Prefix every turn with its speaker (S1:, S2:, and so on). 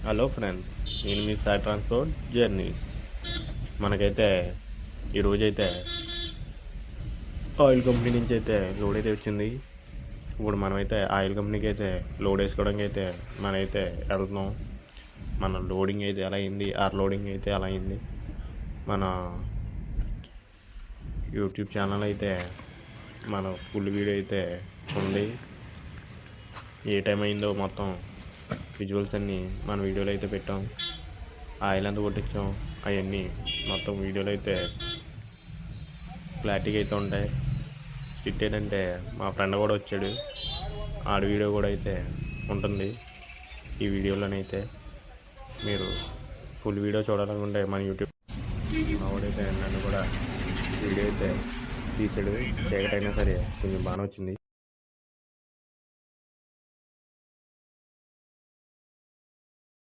S1: Hello friends, నేను మీ Sai transport journeys. మనకైతే ఈరోజైతే ఆయిల్ కంపెనీ నుంచి అయితే లోడ్ అయితే వచ్చింది. ఇప్పుడు మనమైతే ఆయిల్ కంపెనీకి అయితే లోడ్ వేసుకోవడానికి అయితే మనమైతే వెళ్తున్నాం. మన లోడింగ్ అయితే ఎలా అయింది, లోడింగ్ అయితే ఎలా అయింది, మన యూట్యూబ్ ఛానల్ అయితే మన ఫుల్ వీడియో అయితే ఉంది. ఏ టైం అయిందో మొత్తం విజువల్స్ అన్నీ మన వీడియోలో అయితే పెట్టాం. ఆయిల్ ఎంత కొట్టించాం అవన్నీ మొత్తం వీడియోలో అయితే క్లారిటీగా అయితే ఉంటాయి. స్టిట్ ఏంటంటే మా ఫ్రెండ్ కూడా వచ్చాడు, ఆడి వీడియో కూడా అయితే ఉంటుంది ఈ వీడియోలోనైతే. మీరు ఫుల్ వీడియో చూడాలనుకుంటే మన యూట్యూబ్ మావాడైతే నన్ను కూడా వీడియో అయితే తీసాడు. చీకటైనా సరే కొంచెం బాగానే వచ్చింది.